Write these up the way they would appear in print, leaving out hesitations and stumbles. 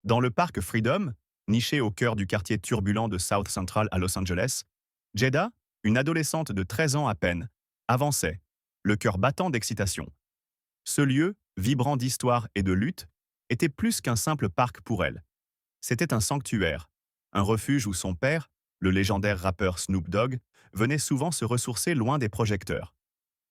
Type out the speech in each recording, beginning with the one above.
Dans le parc Freedom, niché au cœur du quartier turbulent de South Central à Los Angeles, Jada, une adolescente de 13 ans à peine, avançait, le cœur battant d'excitation. Ce lieu, vibrant d'histoire et de lutte, était plus qu'un simple parc pour elle. C'était un sanctuaire, un refuge où son père, le légendaire rappeur Snoop Dogg, venait souvent se ressourcer loin des projecteurs.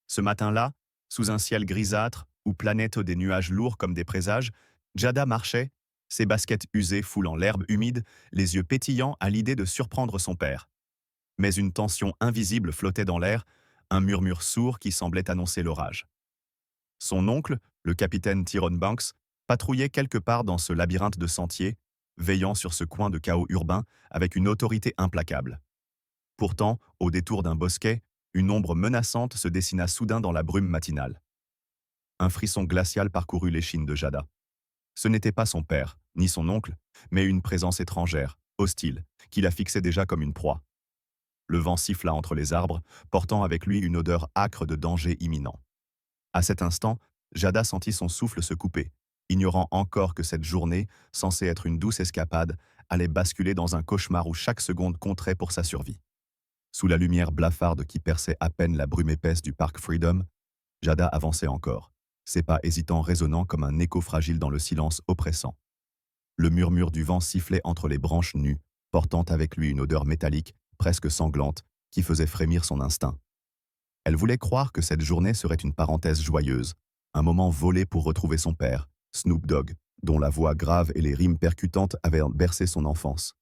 Ce matin-là, sous un ciel grisâtre où planaient des nuages lourds comme des présages, Jada marchait, ses baskets usées foulant l'herbe humide, les yeux pétillants à l'idée de surprendre son père. Mais une tension invisible flottait dans l'air, un murmure sourd qui semblait annoncer l'orage. Son oncle, le capitaine Tyrone Banks, patrouillait quelque part dans ce labyrinthe de sentiers, veillant sur ce coin de chaos urbain avec une autorité implacable. Pourtant, au détour d'un bosquet, une ombre menaçante se dessina soudain dans la brume matinale. Un frisson glacial parcourut l'échine de Jada. Ce n'était pas son père, ni son oncle, mais une présence étrangère, hostile, qui la fixait déjà comme une proie. Le vent siffla entre les arbres, portant avec lui une odeur âcre de danger imminent. À cet instant, Jada sentit son souffle se couper, ignorant encore que cette journée, censée être une douce escapade, allait basculer dans un cauchemar où chaque seconde compterait pour sa survie. Sous la lumière blafarde qui perçait à peine la brume épaisse du parc Freedom, Jada avançait encore, ses pas hésitants résonnant comme un écho fragile dans le silence oppressant. Le murmure du vent sifflait entre les branches nues, portant avec lui une odeur métallique, presque sanglante, qui faisait frémir son instinct. Elle voulait croire que cette journée serait une parenthèse joyeuse, un moment volé pour retrouver son père, Snoop Dogg, dont la voix grave et les rimes percutantes avaient bercé son enfance.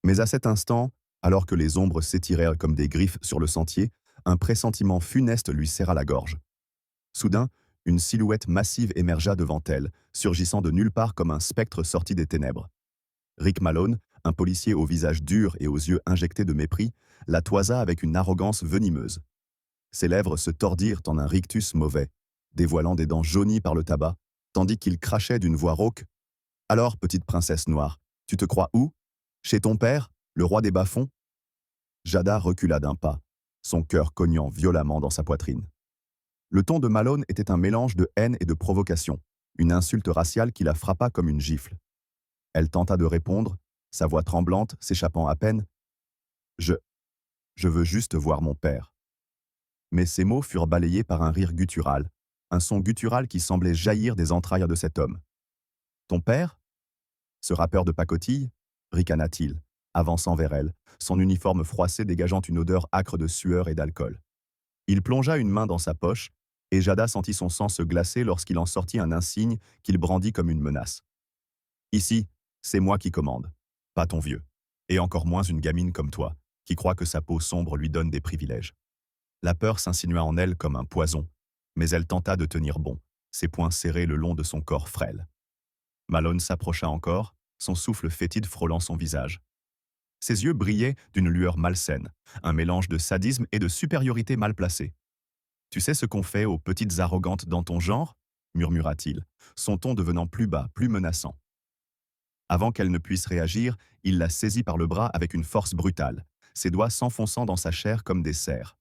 Mais à cet instant, alors que les ombres s'étirèrent comme des griffes sur le sentier, un pressentiment funeste lui serra la gorge. Soudain, une silhouette massive émergea devant elle, surgissant de nulle part comme un spectre sorti des ténèbres. Rick Malone, un policier au visage dur et aux yeux injectés de mépris, la toisa avec une arrogance venimeuse. Ses lèvres se tordirent en un rictus mauvais, dévoilant des dents jaunies par le tabac, tandis qu'il crachait d'une voix rauque. « Alors, petite princesse noire, tu te crois où? Chez ton père, le roi des bas-fonds ?» Jada recula d'un pas, son cœur cognant violemment dans sa poitrine. Le ton de Malone était un mélange de haine et de provocation, une insulte raciale qui la frappa comme une gifle. Elle tenta de répondre, sa voix tremblante s'échappant à peine. « Je veux juste voir mon père. » Mais ces mots furent balayés par un rire guttural, un son guttural qui semblait jaillir des entrailles de cet homme. « Ton père? Ce rappeur de pacotille ?» ricana-t-il, avançant vers elle, son uniforme froissé dégageant une odeur âcre de sueur et d'alcool. Il plongea une main dans sa poche, et Jada sentit son sang se glacer lorsqu'il en sortit un insigne qu'il brandit comme une menace. « Ici, c'est moi qui commande, pas ton vieux, et encore moins une gamine comme toi, qui croit que sa peau sombre lui donne des privilèges. » La peur s'insinua en elle comme un poison, mais elle tenta de tenir bon, ses poings serrés le long de son corps frêle. Malone s'approcha encore, son souffle fétide frôlant son visage. Ses yeux brillaient d'une lueur malsaine, un mélange de sadisme et de supériorité mal placée. « Tu sais ce qu'on fait aux petites arrogantes dans ton genre ?» murmura-t-il, son ton devenant plus bas, plus menaçant. Avant qu'elle ne puisse réagir, il la saisit par le bras avec une force brutale, ses doigts s'enfonçant dans sa chair comme des serres.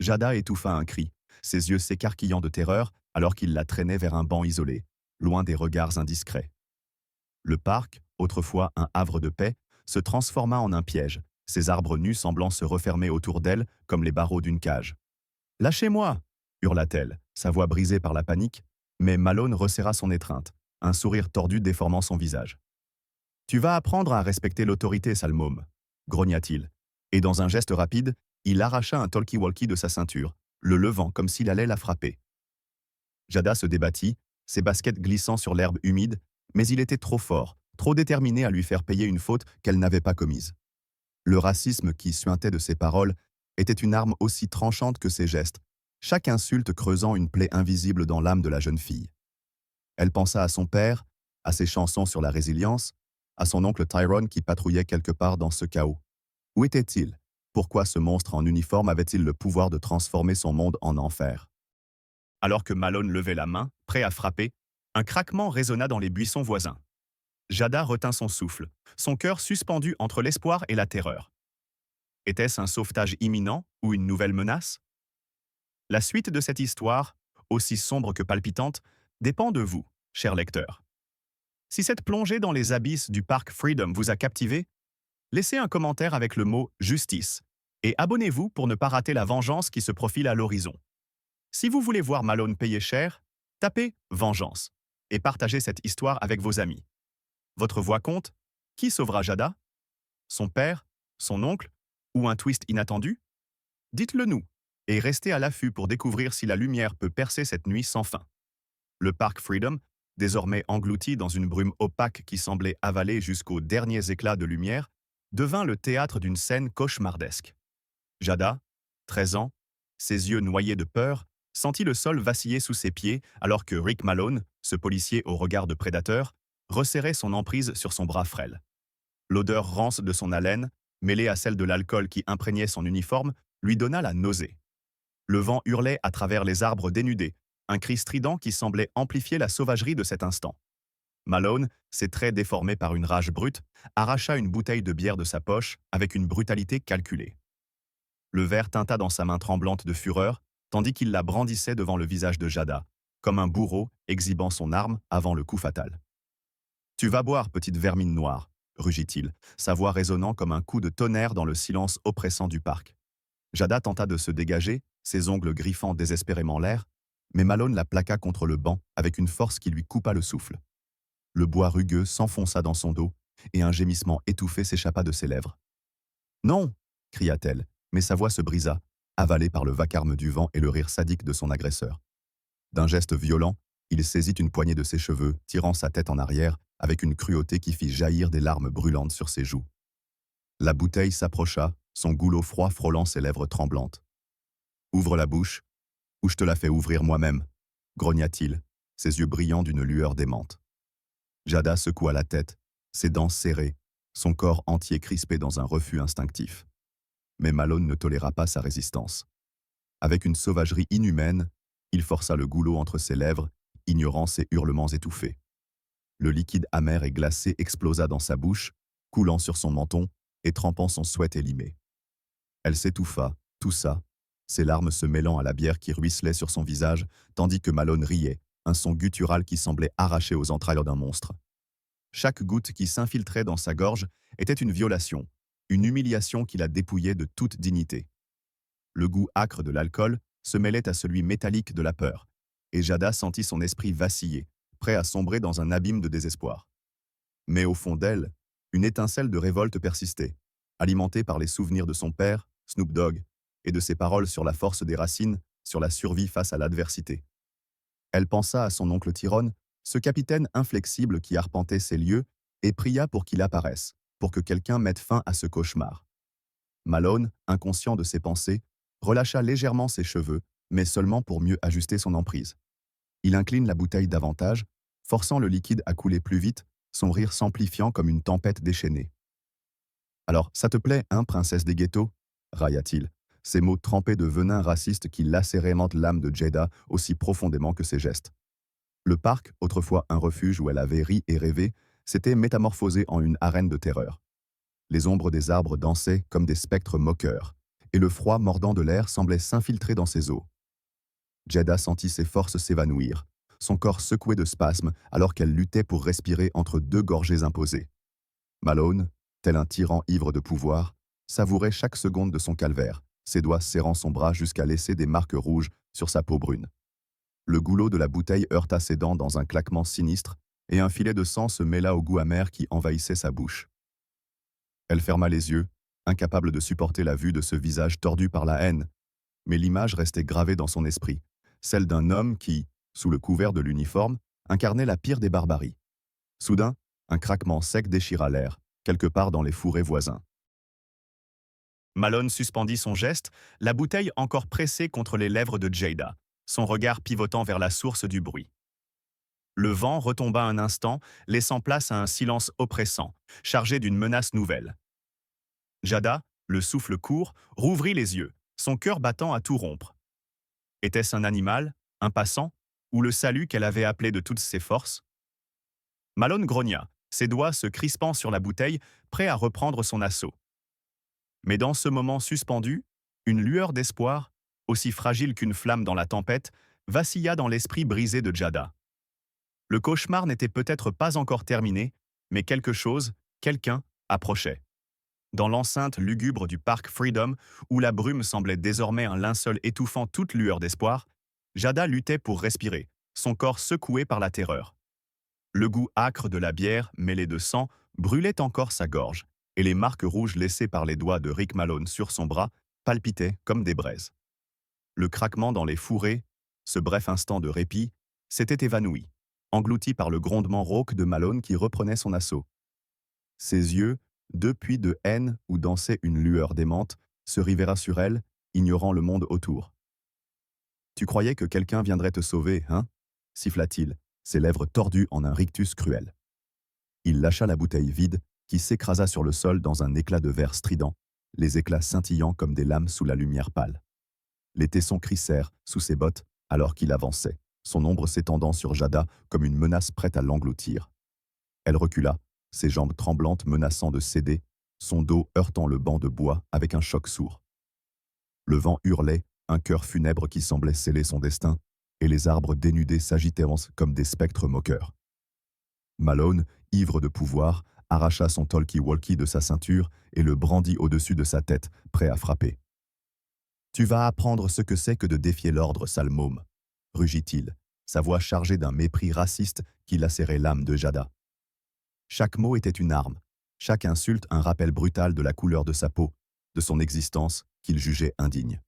Jada étouffa un cri, ses yeux s'écarquillant de terreur alors qu'il la traînait vers un banc isolé, loin des regards indiscrets. Le parc, autrefois un havre de paix, se transforma en un piège, ses arbres nus semblant se refermer autour d'elle comme les barreaux d'une cage. « Lâchez-moi !» hurla-t-elle, sa voix brisée par la panique, mais Malone resserra son étreinte, un sourire tordu déformant son visage. « Tu vas apprendre à respecter l'autorité, sale môme !» grogna-t-il, et dans un geste rapide, il arracha un talkie-walkie de sa ceinture, le levant comme s'il allait la frapper. Jada se débattit, ses baskets glissant sur l'herbe humide, mais il était trop fort, trop déterminé à lui faire payer une faute qu'elle n'avait pas commise. Le racisme qui suintait de ses paroles était une arme aussi tranchante que ses gestes, chaque insulte creusant une plaie invisible dans l'âme de la jeune fille. Elle pensa à son père, à ses chansons sur la résilience, à son oncle Tyrone qui patrouillait quelque part dans ce chaos. Où était-il? Pourquoi ce monstre en uniforme avait-il le pouvoir de transformer son monde en enfer? Alors que Malone levait la main, prêt à frapper, un craquement résonna dans les buissons voisins. Jada retint son souffle, son cœur suspendu entre l'espoir et la terreur. Était-ce un sauvetage imminent ou une nouvelle menace? La suite de cette histoire, aussi sombre que palpitante, dépend de vous, cher lecteur. Si cette plongée dans les abysses du parc Freedom vous a captivé, laissez un commentaire avec le mot justice et abonnez-vous pour ne pas rater la vengeance qui se profile à l'horizon. Si vous voulez voir Malone payer cher, tapez vengeance et partagez cette histoire avec vos amis. Votre voix compte? Qui sauvera Jada? Son père? Son oncle? Ou un twist inattendu? Dites-le nous et restez à l'affût pour découvrir si la lumière peut percer cette nuit sans fin. Le parc Freedom, désormais englouti dans une brume opaque qui semblait avaler jusqu'aux derniers éclats de lumière, devint le théâtre d'une scène cauchemardesque. Jada, 13 ans, ses yeux noyés de peur, sentit le sol vaciller sous ses pieds alors que Rick Malone, ce policier au regard de prédateur, resserrait son emprise sur son bras frêle. L'odeur rance de son haleine, mêlée à celle de l'alcool qui imprégnait son uniforme, lui donna la nausée. Le vent hurlait à travers les arbres dénudés, un cri strident qui semblait amplifier la sauvagerie de cet instant. Malone, ses traits déformés par une rage brute, arracha une bouteille de bière de sa poche avec une brutalité calculée. Le verre tinta dans sa main tremblante de fureur, tandis qu'il la brandissait devant le visage de Jada, comme un bourreau exhibant son arme avant le coup fatal. « Tu vas boire, petite vermine noire », rugit-il, sa voix résonnant comme un coup de tonnerre dans le silence oppressant du parc. Jada tenta de se dégager, ses ongles griffant désespérément l'air, mais Malone la plaqua contre le banc avec une force qui lui coupa le souffle. Le bois rugueux s'enfonça dans son dos, et un gémissement étouffé s'échappa de ses lèvres. « Non !» cria-t-elle, mais sa voix se brisa, avalée par le vacarme du vent et le rire sadique de son agresseur. D'un geste violent, il saisit une poignée de ses cheveux, tirant sa tête en arrière, avec une cruauté qui fit jaillir des larmes brûlantes sur ses joues. La bouteille s'approcha, son goulot froid frôlant ses lèvres tremblantes. « Ouvre la bouche, ou je te la fais ouvrir moi-même », grogna-t-il, ses yeux brillants d'une lueur démente. Jada secoua la tête, ses dents serrées, son corps entier crispé dans un refus instinctif. Mais Malone ne toléra pas sa résistance. Avec une sauvagerie inhumaine, il força le goulot entre ses lèvres, ignorant ses hurlements étouffés. Le liquide amer et glacé explosa dans sa bouche, coulant sur son menton et trempant son sweat élimé. Elle s'étouffa, toussa, ses larmes se mêlant à la bière qui ruisselait sur son visage, tandis que Malone riait, un son guttural qui semblait arraché aux entrailles d'un monstre. Chaque goutte qui s'infiltrait dans sa gorge était une violation, une humiliation qui la dépouillait de toute dignité. Le goût âcre de l'alcool se mêlait à celui métallique de la peur, et Jada sentit son esprit vaciller, prêt à sombrer dans un abîme de désespoir. Mais au fond d'elle, une étincelle de révolte persistait, alimentée par les souvenirs de son père, Snoop Dogg, et de ses paroles sur la force des racines, sur la survie face à l'adversité. Elle pensa à son oncle Tyrone, ce capitaine inflexible qui arpentait ces lieux, et pria pour qu'il apparaisse, pour que quelqu'un mette fin à ce cauchemar. Malone, inconscient de ses pensées, relâcha légèrement ses cheveux, mais seulement pour mieux ajuster son emprise. Il incline la bouteille davantage, forçant le liquide à couler plus vite, son rire s'amplifiant comme une tempête déchaînée. « Alors, ça te plaît, hein, princesse des ghettos » railla-t-il, ces mots trempés de venin raciste qui lacéraient l'âme de Jada aussi profondément que ses gestes. Le parc, autrefois un refuge où elle avait ri et rêvé, s'était métamorphosé en une arène de terreur. Les ombres des arbres dansaient comme des spectres moqueurs, et le froid mordant de l'air semblait s'infiltrer dans ses os. Jada sentit ses forces s'évanouir, son corps secoué de spasmes alors qu'elle luttait pour respirer entre deux gorgées imposées. Malone, tel un tyran ivre de pouvoir, savourait chaque seconde de son calvaire, ses doigts serrant son bras jusqu'à laisser des marques rouges sur sa peau brune. Le goulot de la bouteille heurta ses dents dans un claquement sinistre, et un filet de sang se mêla au goût amer qui envahissait sa bouche. Elle ferma les yeux, incapable de supporter la vue de ce visage tordu par la haine, mais l'image restait gravée dans son esprit, celle d'un homme qui, sous le couvert de l'uniforme, incarnait la pire des barbaries. Soudain, un craquement sec déchira l'air, quelque part dans les fourrés voisins. Malone suspendit son geste, la bouteille encore pressée contre les lèvres de Jada, son regard pivotant vers la source du bruit. Le vent retomba un instant, laissant place à un silence oppressant, chargé d'une menace nouvelle. Jada, le souffle court, rouvrit les yeux, son cœur battant à tout rompre. Était-ce un animal, un passant, ou le salut qu'elle avait appelé de toutes ses forces? Malone grogna, ses doigts se crispant sur la bouteille, prêt à reprendre son assaut. Mais dans ce moment suspendu, une lueur d'espoir, aussi fragile qu'une flamme dans la tempête, vacilla dans l'esprit brisé de Jada. Le cauchemar n'était peut-être pas encore terminé, mais quelque chose, quelqu'un, approchait. Dans l'enceinte lugubre du parc Freedom, où la brume semblait désormais un linceul étouffant toute lueur d'espoir, Jada luttait pour respirer, son corps secoué par la terreur. Le goût âcre de la bière, mêlé de sang, brûlait encore sa gorge, et les marques rouges laissées par les doigts de Rick Malone sur son bras palpitaient comme des braises. Le craquement dans les fourrés, ce bref instant de répit, s'était évanoui, englouti par le grondement rauque de Malone qui reprenait son assaut. Ses yeux, deux puits de haine où dansait une lueur démente, se rivèrent sur elle, ignorant le monde autour. « Tu croyais que quelqu'un viendrait te sauver, hein » siffla-t-il, ses lèvres tordues en un rictus cruel. Il lâcha la bouteille vide, qui s'écrasa sur le sol dans un éclat de verre strident, les éclats scintillant comme des lames sous la lumière pâle. Les tessons crissèrent sous ses bottes alors qu'il avançait, son ombre s'étendant sur Jada comme une menace prête à l'engloutir. Elle recula, ses jambes tremblantes menaçant de céder, son dos heurtant le banc de bois avec un choc sourd. Le vent hurlait, un cœur funèbre qui semblait sceller son destin, et les arbres dénudés s'agitaient comme des spectres moqueurs. Malone, ivre de pouvoir, arracha son talkie-walkie de sa ceinture et le brandit au-dessus de sa tête, prêt à frapper. « Tu vas apprendre ce que c'est que de défier l'ordre, sale môme » rugit-il, sa voix chargée d'un mépris raciste qui lacérait l'âme de Jada. Chaque mot était une arme, chaque insulte un rappel brutal de la couleur de sa peau, de son existence qu'il jugeait indigne.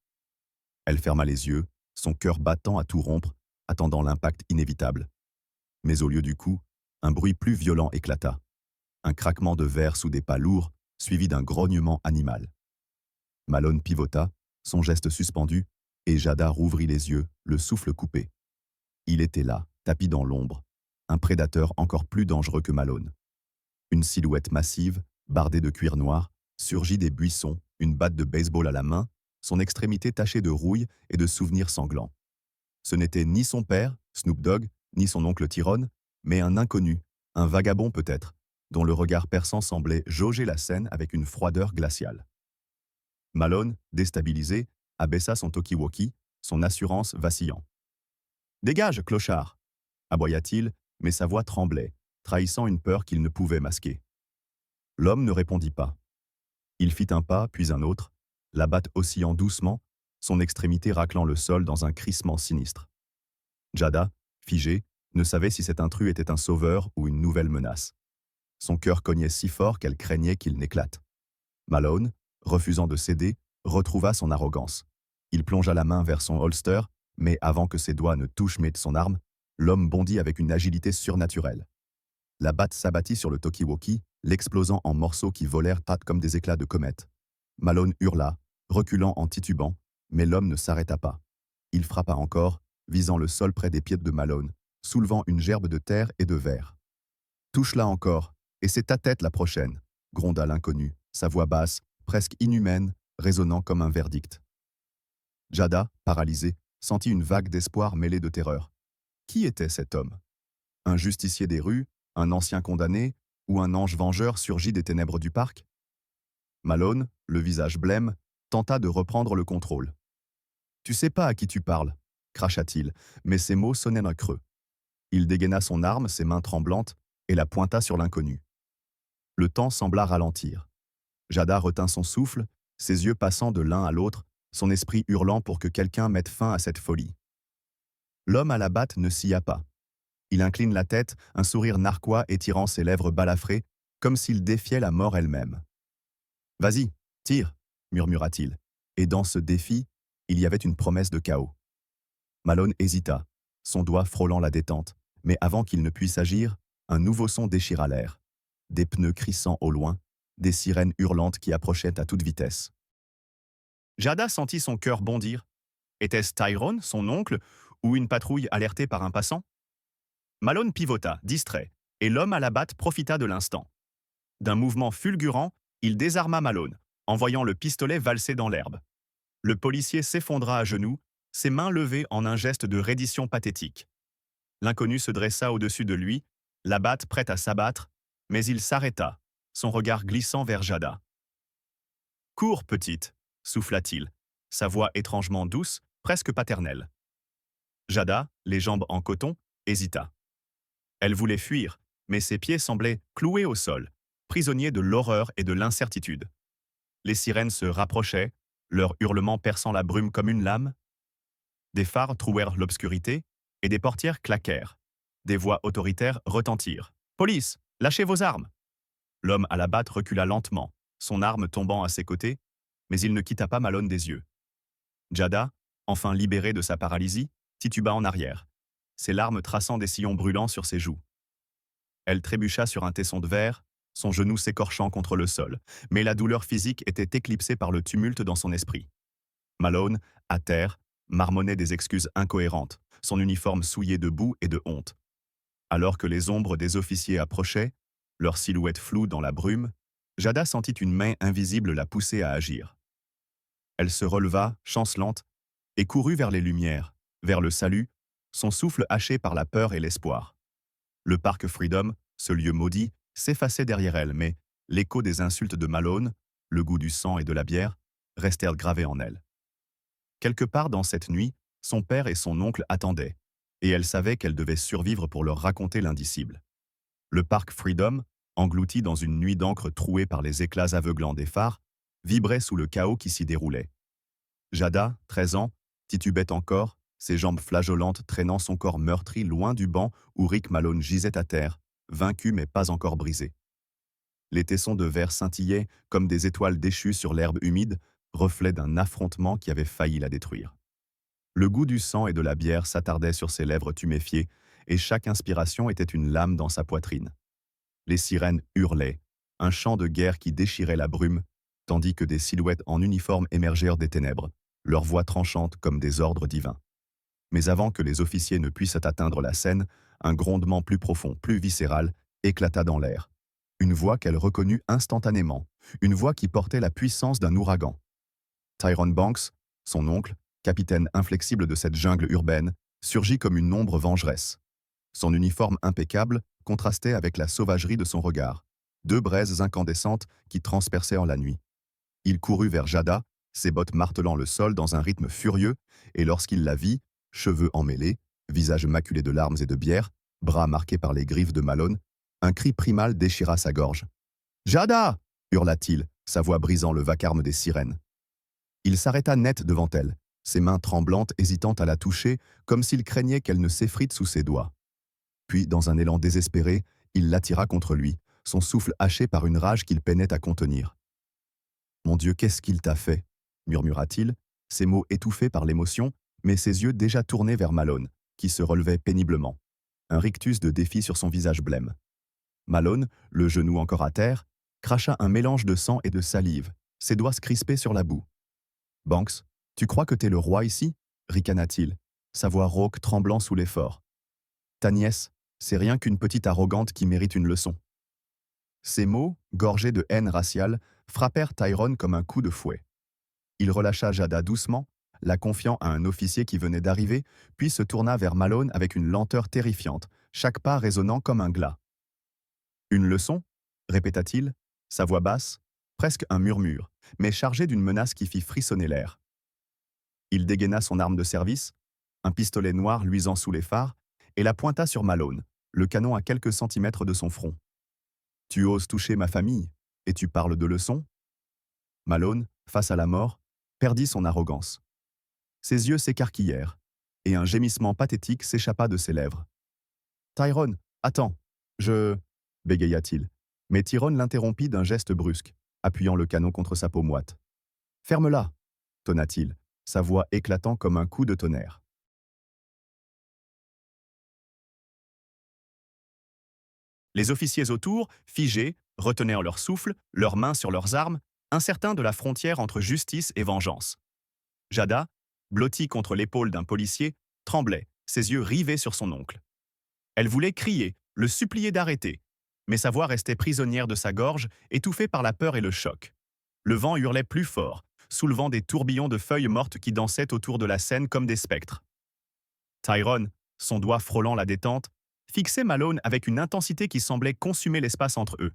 Elle ferma les yeux, son cœur battant à tout rompre, attendant l'impact inévitable. Mais au lieu du coup, un bruit plus violent éclata. Un craquement de verre sous des pas lourds, suivi d'un grognement animal. Malone pivota, son geste suspendu, et Jada rouvrit les yeux, le souffle coupé. Il était là, tapi dans l'ombre, un prédateur encore plus dangereux que Malone. Une silhouette massive, bardée de cuir noir, surgit des buissons, une batte de baseball à la main, son extrémité tachée de rouille et de souvenirs sanglants. Ce n'était ni son père, Snoop Dogg, ni son oncle Tyrone, mais un inconnu, un vagabond peut-être, dont le regard perçant semblait jauger la scène avec une froideur glaciale. Malone, déstabilisé, abaissa son talkie-walkie, son assurance vacillant. « Dégage, clochard !» aboya-t-il, mais sa voix tremblait, trahissant une peur qu'il ne pouvait masquer. L'homme ne répondit pas. Il fit un pas, puis un autre, la batte oscillant doucement, son extrémité raclant le sol dans un crissement sinistre. Jada, figée, ne savait si cet intrus était un sauveur ou une nouvelle menace. Son cœur cognait si fort qu'elle craignait qu'il n'éclate. Malone, refusant de céder, retrouva son arrogance. Il plongea la main vers son holster, mais avant que ses doigts ne touchent son arme, l'homme bondit avec une agilité surnaturelle. La batte s'abattit sur le talkie-walkie, l'explosant en morceaux qui volèrent comme des éclats de comète. Malone hurla, reculant en titubant, mais l'homme ne s'arrêta pas. Il frappa encore, visant le sol près des pieds de Malone, soulevant une gerbe de terre et de verre. « Touche-la encore, et c'est ta tête la prochaine » gronda l'inconnu, sa voix basse, presque inhumaine, résonnant comme un verdict. Jada, paralysée, sentit une vague d'espoir mêlée de terreur. Qui était cet homme? Un justicier des rues, un ancien condamné, ou un ange vengeur surgi des ténèbres du parc? Malone, le visage blême, tenta de reprendre le contrôle. « Tu sais pas à qui tu parles » cracha-t-il, mais ses mots sonnaient d'un creux. Il dégaina son arme, ses mains tremblantes, et la pointa sur l'inconnu. Le temps sembla ralentir. Jada retint son souffle, ses yeux passant de l'un à l'autre, son esprit hurlant pour que quelqu'un mette fin à cette folie. L'homme à la batte ne sia pas. Il incline la tête, un sourire narquois étirant ses lèvres balafrées, comme s'il défiait la mort elle-même. « Vas-y, tire » murmura-t-il, et dans ce défi, il y avait une promesse de chaos. Malone hésita, son doigt frôlant la détente, mais avant qu'il ne puisse agir, un nouveau son déchira l'air. Des pneus crissant au loin, des sirènes hurlantes qui approchaient à toute vitesse. Jada sentit son cœur bondir. Était-ce Tyrone, son oncle, ou une patrouille alertée par un passant? Malone pivota, distrait, et l'homme à la batte profita de l'instant. D'un mouvement fulgurant, il désarma Malone, envoyant le pistolet valser dans l'herbe. Le policier s'effondra à genoux, ses mains levées en un geste de reddition pathétique. L'inconnu se dressa au-dessus de lui, la batte prête à s'abattre, mais il s'arrêta, son regard glissant vers Jada. « Cours, petite » souffla-t-il, sa voix étrangement douce, presque paternelle. Jada, les jambes en coton, hésita. Elle voulait fuir, mais ses pieds semblaient cloués au sol, prisonniers de l'horreur et de l'incertitude. Les sirènes se rapprochaient, leurs hurlements perçant la brume comme une lame. Des phares trouèrent l'obscurité et des portières claquèrent. Des voix autoritaires retentirent. « Police, lâchez vos armes !» L'homme à la batte recula lentement, son arme tombant à ses côtés, mais il ne quitta pas Malone des yeux. Jada, enfin libérée de sa paralysie, tituba en arrière, ses larmes traçant des sillons brûlants sur ses joues. Elle trébucha sur un tesson de verre, son genou s'écorchant contre le sol, mais la douleur physique était éclipsée par le tumulte dans son esprit. Malone, à terre, marmonnait des excuses incohérentes, son uniforme souillé de boue et de honte. Alors que les ombres des officiers approchaient, leurs silhouettes floues dans la brume, Jada sentit une main invisible la pousser à agir. Elle se releva, chancelante, et courut vers les lumières, vers le salut, son souffle haché par la peur et l'espoir. Le parc Freedom, ce lieu maudit, s'effaçait derrière elle, mais l'écho des insultes de Malone, le goût du sang et de la bière, restèrent gravés en elle. Quelque part dans cette nuit, son père et son oncle attendaient, et elle savait qu'elle devait survivre pour leur raconter l'indicible. Le parc Freedom, englouti dans une nuit d'encre trouée par les éclats aveuglants des phares, vibrait sous le chaos qui s'y déroulait. Jada, 13 ans, titubait encore, ses jambes flageolantes traînant son corps meurtri loin du banc où Rick Malone gisait à terre, vaincu mais pas encore brisé. Les tessons de verre scintillaient comme des étoiles déchues sur l'herbe humide, reflet d'un affrontement qui avait failli la détruire. Le goût du sang et de la bière s'attardait sur ses lèvres tuméfiées, et chaque inspiration était une lame dans sa poitrine. Les sirènes hurlaient, un chant de guerre qui déchirait la brume, tandis que des silhouettes en uniforme émergèrent des ténèbres, leurs voix tranchantes comme des ordres divins. Mais avant que les officiers ne puissent atteindre la scène, un grondement plus profond, plus viscéral, éclata dans l'air. Une voix qu'elle reconnut instantanément, une voix qui portait la puissance d'un ouragan. Tyrone Banks, son oncle, capitaine inflexible de cette jungle urbaine, surgit comme une ombre vengeresse. Son uniforme impeccable contrastait avec la sauvagerie de son regard, deux braises incandescentes qui transperçaient en la nuit. Il courut vers Jada, ses bottes martelant le sol dans un rythme furieux, et lorsqu'il la vit, cheveux emmêlés, visage maculé de larmes et de bière, bras marqués par les griffes de Malone, un cri primal déchira sa gorge. « Jada !» hurla-t-il, sa voix brisant le vacarme des sirènes. Il s'arrêta net devant elle, ses mains tremblantes hésitant à la toucher, comme s'il craignait qu'elle ne s'effrite sous ses doigts. Puis, dans un élan désespéré, il l'attira contre lui, son souffle haché par une rage qu'il peinait à contenir. « Mon Dieu, qu'est-ce qu'il t'a fait ?» murmura-t-il, ses mots étouffés par l'émotion, mais ses yeux déjà tournés vers Malone, qui se relevait péniblement. Un rictus de défi sur son visage blême. Malone, le genou encore à terre, cracha un mélange de sang et de salive, ses doigts se crispaient sur la boue. « Banks, tu crois que t'es le roi ici ?» ricana-t-il, sa voix rauque tremblant sous l'effort. « Ta nièce, c'est rien qu'une petite arrogante qui mérite une leçon. » Ces mots, gorgés de haine raciale, frappèrent Tyrone comme un coup de fouet. Il relâcha Jada doucement, la confiant à un officier qui venait d'arriver, puis se tourna vers Malone avec une lenteur terrifiante, chaque pas résonnant comme un glas. « Une leçon ?» répéta-t-il, sa voix basse, presque un murmure, mais chargée d'une menace qui fit frissonner l'air. Il dégaina son arme de service, un pistolet noir luisant sous les phares, et la pointa sur Malone, le canon à quelques centimètres de son front. « Tu oses toucher ma famille, et tu parles de leçon ?» Malone, face à la mort, perdit son arrogance. Ses yeux s'écarquillèrent, et un gémissement pathétique s'échappa de ses lèvres. « Tyrone, attends, je... » bégaya-t-il, mais Tyrone l'interrompit d'un geste brusque, appuyant le canon contre sa peau moite. « Ferme-la !» tonna-t-il, sa voix éclatant comme un coup de tonnerre. Les officiers autour, figés, retenaient leur souffle, leurs mains sur leurs armes, incertains de la frontière entre justice et vengeance. Jada, blottie contre l'épaule d'un policier, tremblait, ses yeux rivés sur son oncle. Elle voulait crier, le supplier d'arrêter, mais sa voix restait prisonnière de sa gorge, étouffée par la peur et le choc. Le vent hurlait plus fort, soulevant des tourbillons de feuilles mortes qui dansaient autour de la scène comme des spectres. Tyrone, son doigt frôlant la détente, fixait Malone avec une intensité qui semblait consumer l'espace entre eux.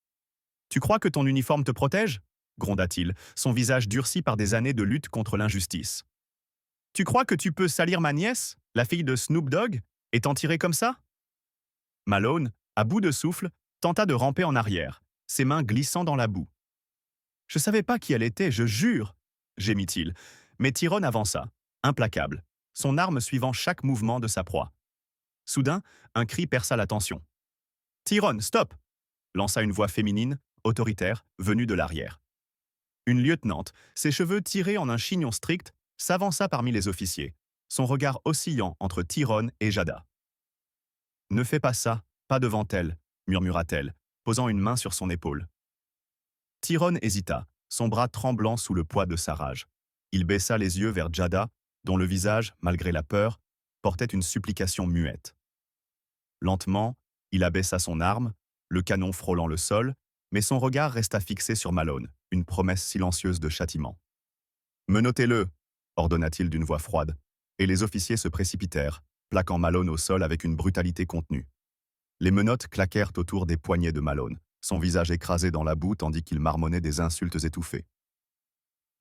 « Tu crois que ton uniforme te protège ?» gronda-t-il, son visage durci par des années de lutte contre l'injustice. « Tu crois que tu peux salir ma nièce, la fille de Snoop Dogg, et t'en tirer comme ça ?» Malone, à bout de souffle, tenta de ramper en arrière, ses mains glissant dans la boue. Je savais pas qui elle était, je jure, gémit-il. Mais Tyrone avança, implacable, son arme suivant chaque mouvement de sa proie. Soudain, un cri perça la tension. Tyrone, stop! Lança une voix féminine, autoritaire, venue de l'arrière. Une lieutenante, ses cheveux tirés en un chignon strict, s'avança parmi les officiers, son regard oscillant entre Tyrone et Jada. Ne fais pas ça, pas devant elle, murmura-t-elle, posant une main sur son épaule. Tyrone hésita, son bras tremblant sous le poids de sa rage. Il baissa les yeux vers Jada, dont le visage, malgré la peur, portait une supplication muette. Lentement, il abaissa son arme, le canon frôlant le sol, mais son regard resta fixé sur Malone, une promesse silencieuse de châtiment. « Menottez-le !» ordonna-t-il d'une voix froide, et les officiers se précipitèrent, plaquant Malone au sol avec une brutalité contenue. Les menottes claquèrent autour des poignets de Malone, son visage écrasé dans la boue tandis qu'il marmonnait des insultes étouffées.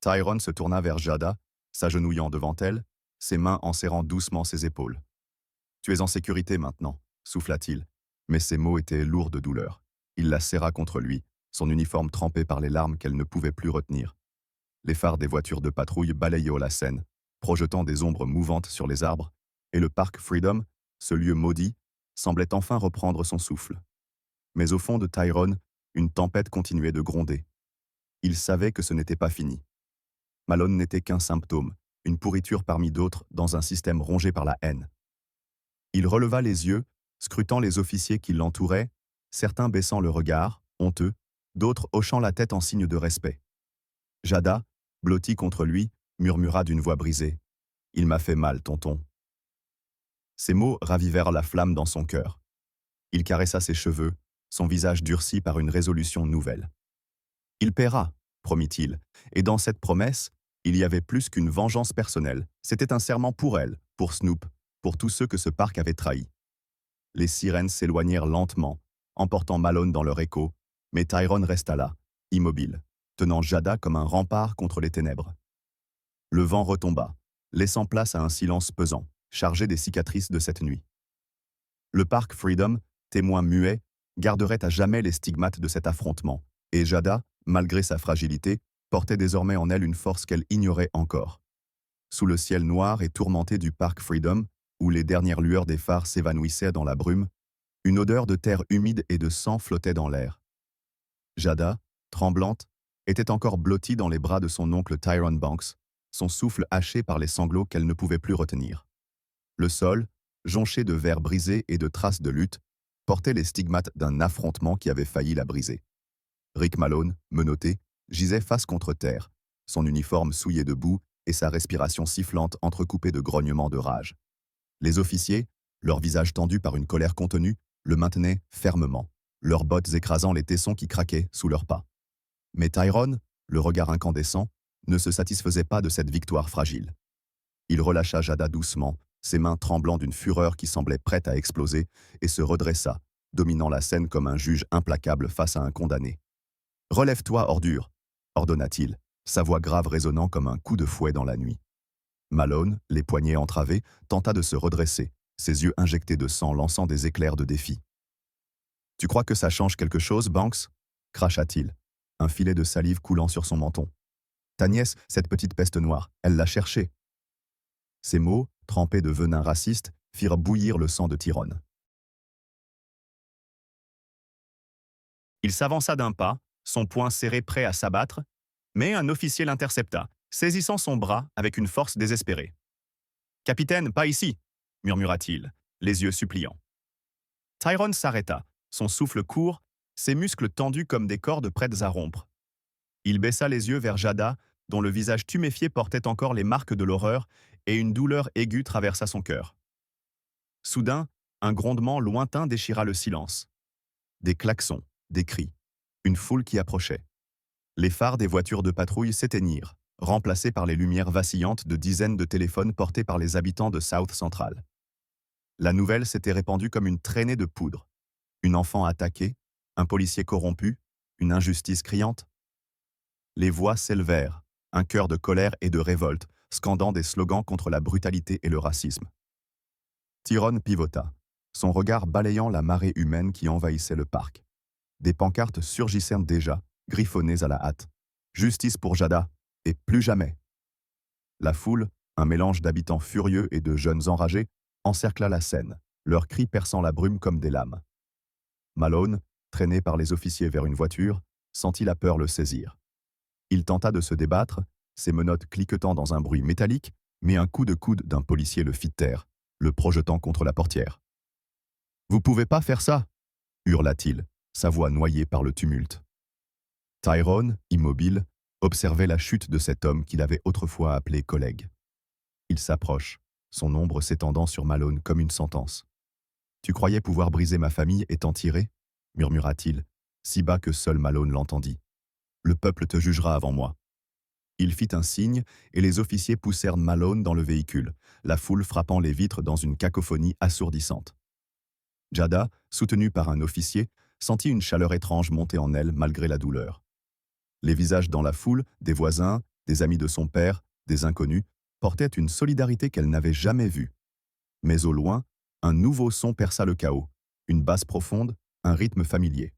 Tyrone se tourna vers Jada, s'agenouillant devant elle, ses mains enserrant doucement ses épaules. « Tu es en sécurité maintenant », souffla-t-il, mais ses mots étaient lourds de douleur. Il la serra contre lui, son uniforme trempé par les larmes qu'elle ne pouvait plus retenir. Les phares des voitures de patrouille balayaient la scène, projetant des ombres mouvantes sur les arbres, et le parc Freedom, ce lieu maudit, semblait enfin reprendre son souffle. Mais au fond de Tyrone, une tempête continuait de gronder. Il savait que ce n'était pas fini. Malone n'était qu'un symptôme, une pourriture parmi d'autres dans un système rongé par la haine. Il releva les yeux, scrutant les officiers qui l'entouraient, certains baissant le regard, honteux, d'autres hochant la tête en signe de respect. Jada, blottie contre lui, murmura d'une voix brisée. « Il m'a fait mal, tonton. » Ces mots ravivèrent la flamme dans son cœur. Il caressa ses cheveux, son visage durci par une résolution nouvelle. « Il paiera, » promit-il, et dans cette promesse, il y avait plus qu'une vengeance personnelle. C'était un serment pour elle, pour Snoop, pour tous ceux que ce parc avait trahis. Les sirènes s'éloignèrent lentement, emportant Malone dans leur écho, mais Tyrone resta là, immobile, tenant Jada comme un rempart contre les ténèbres. Le vent retomba, laissant place à un silence pesant, chargé des cicatrices de cette nuit. Le parc Freedom, témoin muet, garderait à jamais les stigmates de cet affrontement, et Jada, malgré sa fragilité, portait désormais en elle une force qu'elle ignorait encore. Sous le ciel noir et tourmenté du parc Freedom, où les dernières lueurs des phares s'évanouissaient dans la brume, une odeur de terre humide et de sang flottait dans l'air. Jada, tremblante, était encore blottie dans les bras de son oncle Tyrone Banks, son souffle haché par les sanglots qu'elle ne pouvait plus retenir. Le sol, jonché de verres brisés et de traces de lutte, portait les stigmates d'un affrontement qui avait failli la briser. Rick Malone, menotté, gisait face contre terre, son uniforme souillé de boue et sa respiration sifflante entrecoupée de grognements de rage. Les officiers, leurs visages tendus par une colère contenue, le maintenaient fermement, leurs bottes écrasant les tessons qui craquaient sous leurs pas. Mais Tyrone, le regard incandescent, ne se satisfaisait pas de cette victoire fragile. Il relâcha Jada doucement, ses mains tremblant d'une fureur qui semblait prête à exploser, et se redressa, dominant la scène comme un juge implacable face à un condamné. « Relève-toi, ordure !» ordonna-t-il, sa voix grave résonnant comme un coup de fouet dans la nuit. Malone, les poignets entravés, tenta de se redresser, ses yeux injectés de sang lançant des éclairs de défi. « Tu crois que ça change quelque chose, Banks ?» cracha-t-il, un filet de salive coulant sur son menton. « Ta nièce, cette petite peste noire, elle l'a cherchée. » Ces mots, trempés de venin raciste, firent bouillir le sang de Tyrone. Il s'avança d'un pas, son poing serré prêt à s'abattre, mais un officier l'intercepta, saisissant son bras avec une force désespérée. « Capitaine, pas ici !» murmura-t-il, les yeux suppliants. Tyrone s'arrêta, son souffle court, ses muscles tendus comme des cordes prêtes à rompre. Il baissa les yeux vers Jada, dont le visage tuméfié portait encore les marques de l'horreur, et une douleur aiguë traversa son cœur. Soudain, un grondement lointain déchira le silence. Des klaxons, des cris, une foule qui approchait. Les phares des voitures de patrouille s'éteignirent, remplacés par les lumières vacillantes de dizaines de téléphones portés par les habitants de South Central. La nouvelle s'était répandue comme une traînée de poudre. Une enfant attaquée, un policier corrompu, une injustice criante. Les voix s'élevèrent, un chœur de colère et de révolte, scandant des slogans contre la brutalité et le racisme. Tyrone pivota, son regard balayant la marée humaine qui envahissait le parc. Des pancartes surgissaient déjà, griffonnées à la hâte. Justice pour Jada, et plus jamais. La foule, un mélange d'habitants furieux et de jeunes enragés, encercla la scène, leurs cris perçant la brume comme des lames. Malone, traîné par les officiers vers une voiture, sentit la peur le saisir. Il tenta de se débattre, ses menottes cliquetant dans un bruit métallique, mais un coup de coude d'un policier le fit taire, le projetant contre la portière. « Vous pouvez pas faire ça !» hurla-t-il, sa voix noyée par le tumulte. Tyrone, immobile, observait la chute de cet homme qu'il avait autrefois appelé collègue. Il s'approche, son ombre s'étendant sur Malone comme une sentence. « Tu croyais pouvoir briser ma famille et t'en tirer ?» murmura-t-il, si bas que seul Malone l'entendit. « Le peuple te jugera avant moi. » Il fit un signe et les officiers poussèrent Malone dans le véhicule, la foule frappant les vitres dans une cacophonie assourdissante. Jada, soutenue par un officier, sentit une chaleur étrange monter en elle malgré la douleur. Les visages dans la foule, des voisins, des amis de son père, des inconnus, portaient une solidarité qu'elle n'avait jamais vue. Mais au loin, un nouveau son perça le chaos, une basse profonde, un rythme familier.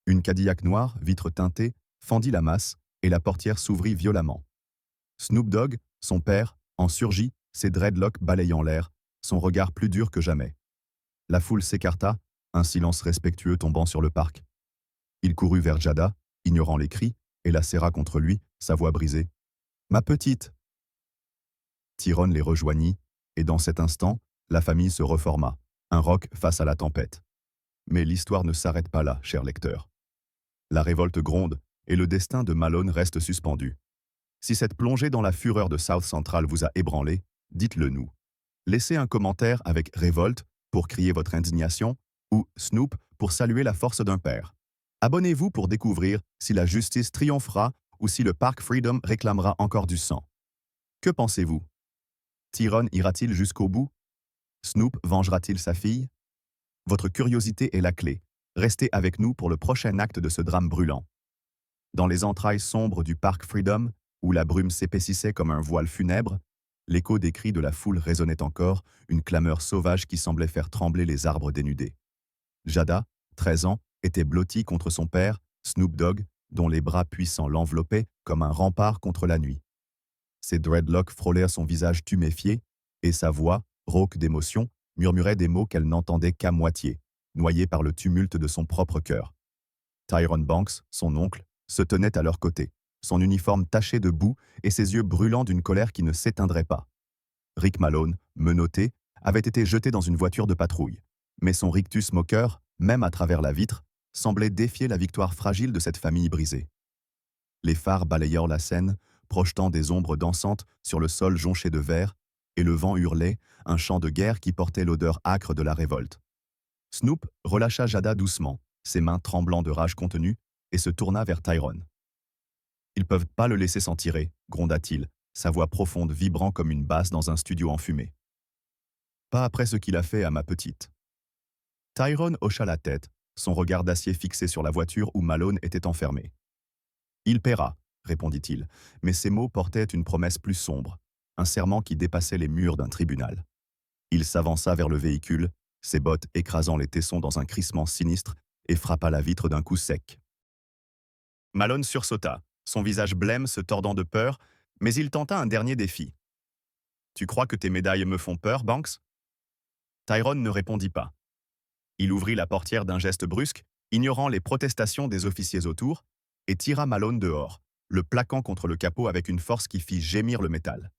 Une Cadillac noire, vitre teintée, fendit la masse et la portière s'ouvrit violemment. Snoop Dogg, son père, en surgit, ses dreadlocks balayant l'air, son regard plus dur que jamais. La foule s'écarta, un silence respectueux tombant sur le parc. Il courut vers Jada, ignorant les cris, et la serra contre lui, sa voix brisée. « Ma petite !» Tyrone les rejoignit, et dans cet instant, la famille se reforma, un roc face à la tempête. Mais l'histoire ne s'arrête pas là, cher lecteur. La révolte gronde, et le destin de Malone reste suspendu. Si cette plongée dans la fureur de South Central vous a ébranlé, dites-le nous. Laissez un commentaire avec « Révolte » pour crier votre indignation, ou « Snoop » pour saluer la force d'un père. Abonnez-vous pour découvrir si la justice triomphera ou si le Parc Freedom réclamera encore du sang. Que pensez-vous? Tyrone ira-t-il jusqu'au bout? Snoop vengera-t-il sa fille? Votre curiosité est la clé. Restez avec nous pour le prochain acte de ce drame brûlant. Dans les entrailles sombres du Parc Freedom, où la brume s'épaississait comme un voile funèbre, l'écho des cris de la foule résonnait encore, une clameur sauvage qui semblait faire trembler les arbres dénudés. Jada, 13 ans, était blottie contre son père, Snoop Dogg, dont les bras puissants l'enveloppaient comme un rempart contre la nuit. Ses dreadlocks frôlèrent son visage tuméfié, et sa voix, rauque d'émotion, murmurait des mots qu'elle n'entendait qu'à moitié, noyée par le tumulte de son propre cœur. Tyrone Banks, son oncle, se tenait à leur côté, son uniforme taché de boue et ses yeux brûlants d'une colère qui ne s'éteindrait pas. Rick Malone, menotté, avait été jeté dans une voiture de patrouille, mais son rictus moqueur, même à travers la vitre, semblait défier la victoire fragile de cette famille brisée. Les phares balayèrent la scène, projetant des ombres dansantes sur le sol jonché de verre, et le vent hurlait, un chant de guerre qui portait l'odeur âcre de la révolte. Snoop relâcha Jada doucement, ses mains tremblant de rage contenue, et se tourna vers Tyrone. « Ils peuvent pas le laisser s'en tirer, » gronda-t-il, sa voix profonde vibrant comme une basse dans un studio enfumé. « Pas après ce qu'il a fait à ma petite. » Tyrone hocha la tête, son regard d'acier fixé sur la voiture où Malone était enfermé. « Il paiera, » répondit-il, mais ses mots portaient une promesse plus sombre, un serment qui dépassait les murs d'un tribunal. Il s'avança vers le véhicule, ses bottes écrasant les tessons dans un crissement sinistre, et frappa la vitre d'un coup sec. Malone sursauta, son visage blême se tordant de peur, mais il tenta un dernier défi. « Tu crois que tes médailles me font peur, Banks ?» Tyrone ne répondit pas. Il ouvrit la portière d'un geste brusque, ignorant les protestations des officiers autour, et tira Malone dehors, le plaquant contre le capot avec une force qui fit gémir le métal.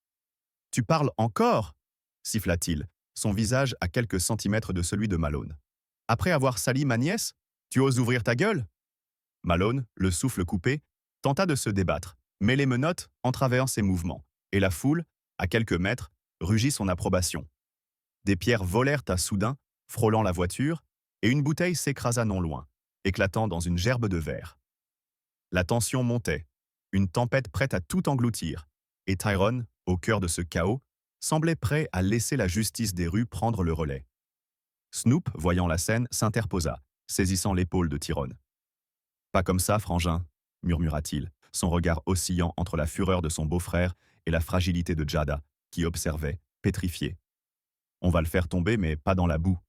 « Tu parles encore ?» siffla-t-il, son visage à quelques centimètres de celui de Malone. « Après avoir sali ma nièce, tu oses ouvrir ta gueule ?» Malone, le souffle coupé, tenta de se débattre, mais les menottes entravèrent ses mouvements, et la foule, à quelques mètres, rugit son approbation. Des pierres volèrent à soudain, frôlant la voiture, et une bouteille s'écrasa non loin, éclatant dans une gerbe de verre. La tension montait, une tempête prête à tout engloutir, et Tyrone, au cœur de ce chaos, semblait prêt à laisser la justice des rues prendre le relais. Snoop, voyant la scène, s'interposa, saisissant l'épaule de Tyrone. « Pas comme ça, frangin » murmura-t-il, son regard oscillant entre la fureur de son beau-frère et la fragilité de Jada, qui observait, pétrifiée. « On va le faire tomber, mais pas dans la boue. »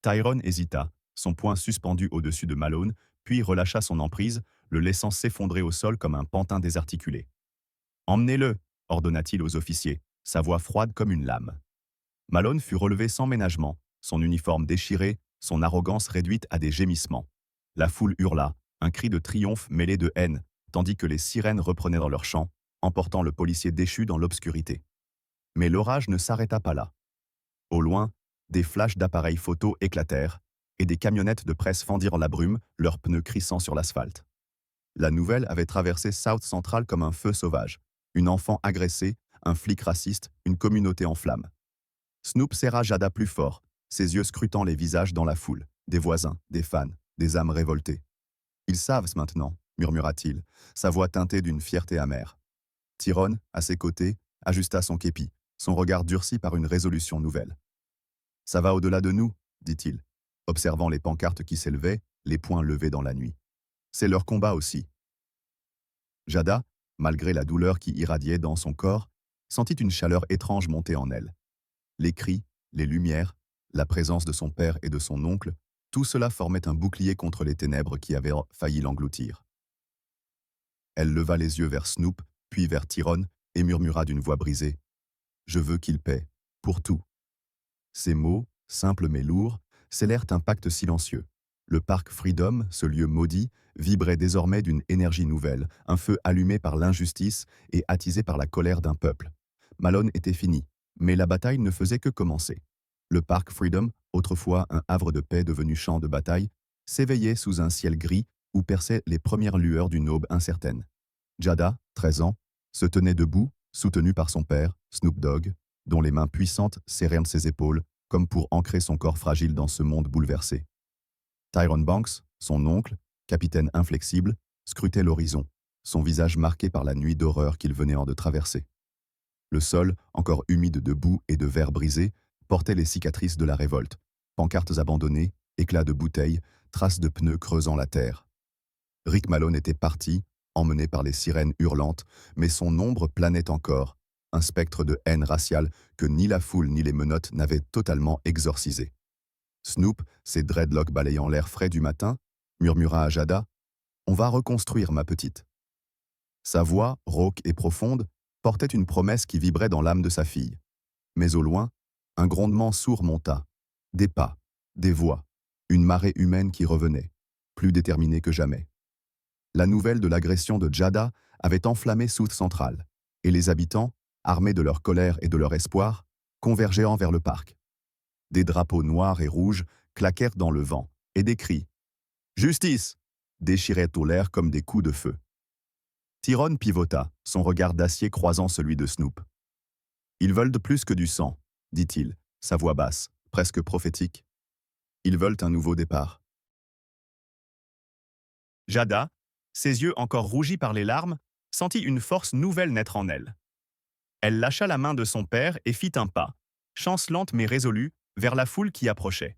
Tyrone hésita, son poing suspendu au-dessus de Malone, puis relâcha son emprise, le laissant s'effondrer au sol comme un pantin désarticulé. « Emmenez-le » ordonna-t-il aux officiers, sa voix froide comme une lame. Malone fut relevé sans ménagement, son uniforme déchiré, son arrogance réduite à des gémissements. La foule hurla, un cri de triomphe mêlé de haine, tandis que les sirènes reprenaient dans leur chant, emportant le policier déchu dans l'obscurité. Mais l'orage ne s'arrêta pas là. Au loin, des flashs d'appareils photo éclatèrent, et des camionnettes de presse fendirent la brume, leurs pneus crissant sur l'asphalte. La nouvelle avait traversé South Central comme un feu sauvage. Une enfant agressée, un flic raciste, une communauté en flammes. Snoop serra Jada plus fort, ses yeux scrutant les visages dans la foule, des voisins, des fans, des âmes révoltées. « Ils savent maintenant », murmura-t-il, sa voix teintée d'une fierté amère. Tyrone, à ses côtés, ajusta son képi, son regard durci par une résolution nouvelle. « Ça va au-delà de nous », dit-il, observant les pancartes qui s'élevaient, les poings levés dans la nuit. « C'est leur combat aussi. » Jada, malgré la douleur qui irradiait dans son corps, sentit une chaleur étrange monter en elle. Les cris, les lumières, la présence de son père et de son oncle, tout cela formait un bouclier contre les ténèbres qui avaient failli l'engloutir. Elle leva les yeux vers Snoop, puis vers Tyrone, et murmura d'une voix brisée. « Je veux qu'il paie, pour tout. » Ces mots, simples mais lourds, scellèrent un pacte silencieux. Le parc Freedom, ce lieu maudit, vibrait désormais d'une énergie nouvelle, un feu allumé par l'injustice et attisé par la colère d'un peuple. Malone était fini, mais la bataille ne faisait que commencer. Le parc Freedom, autrefois un havre de paix devenu champ de bataille, s'éveillait sous un ciel gris où perçaient les premières lueurs d'une aube incertaine. Jada, 13 ans, se tenait debout, soutenue par son père, Snoop Dogg, dont les mains puissantes serrèrent ses épaules, comme pour ancrer son corps fragile dans ce monde bouleversé. Tyrone Banks, son oncle, capitaine inflexible, scrutait l'horizon, son visage marqué par la nuit d'horreur qu'il venait de traverser. Le sol, encore humide de boue et de verre brisé, portait les cicatrices de la révolte, pancartes abandonnées, éclats de bouteilles, traces de pneus creusant la terre. Rick Malone était parti, emmené par les sirènes hurlantes, mais son ombre planait encore, un spectre de haine raciale que ni la foule ni les menottes n'avaient totalement exorcisé. Snoop, ses dreadlocks balayant l'air frais du matin, murmura à Jada « On va reconstruire, ma petite. » Sa voix, rauque et profonde, portait une promesse qui vibrait dans l'âme de sa fille. Mais au loin, un grondement sourd monta. Des pas, des voix, une marée humaine qui revenait, plus déterminée que jamais. La nouvelle de l'agression de Jada avait enflammé South Central, et les habitants, armés de leur colère et de leur espoir, convergeaient vers le parc. Des drapeaux noirs et rouges claquèrent dans le vent, et des cris « Justice !» déchiraient au l'air comme des coups de feu. Tyrone pivota, son regard d'acier croisant celui de Snoop. « Ils veulent de plus que du sang, » dit-il, sa voix basse, presque prophétique. « Ils veulent un nouveau départ. » Jada, ses yeux encore rougis par les larmes, sentit une force nouvelle naître en elle. Elle lâcha la main de son père et fit un pas, chancelante mais résolue, vers la foule qui approchait.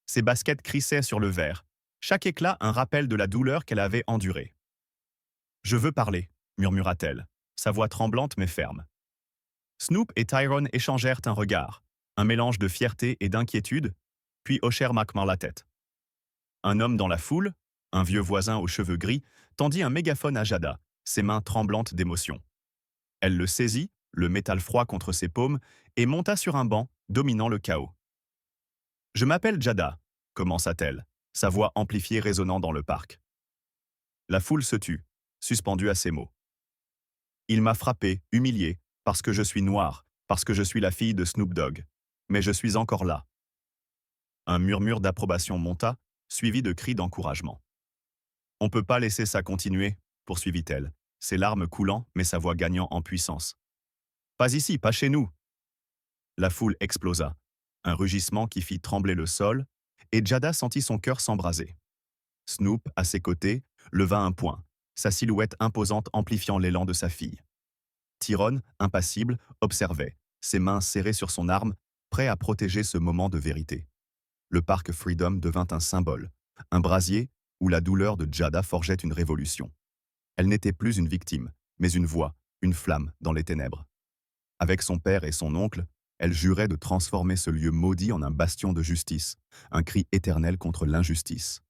Ses baskets crissaient sur le verre, chaque éclat un rappel de la douleur qu'elle avait endurée. « Je veux parler », murmura-t-elle, sa voix tremblante mais ferme. Snoop et Tyrone échangèrent un regard, un mélange de fierté et d'inquiétude, puis hochèrent macquement la tête. Un homme dans la foule, un vieux voisin aux cheveux gris, tendit un mégaphone à Jada, ses mains tremblantes d'émotion. Elle le saisit, le métal froid contre ses paumes, et monta sur un banc, dominant le chaos. « Je m'appelle Jada », commença-t-elle, sa voix amplifiée résonnant dans le parc. La foule se tut, suspendue à ces mots. « Il m'a frappé, humilié, parce que je suis noire, parce que je suis la fille de Snoop Dogg. Mais je suis encore là. » Un murmure d'approbation monta, suivi de cris d'encouragement. « On ne peut pas laisser ça continuer, » poursuivit-elle, ses larmes coulant mais sa voix gagnant en puissance. « Pas ici, pas chez nous !» La foule explosa, un rugissement qui fit trembler le sol, et Jada sentit son cœur s'embraser. Snoop, à ses côtés, leva un poing, sa silhouette imposante amplifiant l'élan de sa fille. Tyrone, impassible, observait, ses mains serrées sur son arme, prêt à protéger ce moment de vérité. Le parc Freedom devint un symbole, un brasier où la douleur de Jada forgeait une révolution. Elle n'était plus une victime, mais une voix, une flamme dans les ténèbres. Avec son père et son oncle, Elle jurait de transformer ce lieu maudit en un bastion de justice, un cri éternel contre l'injustice.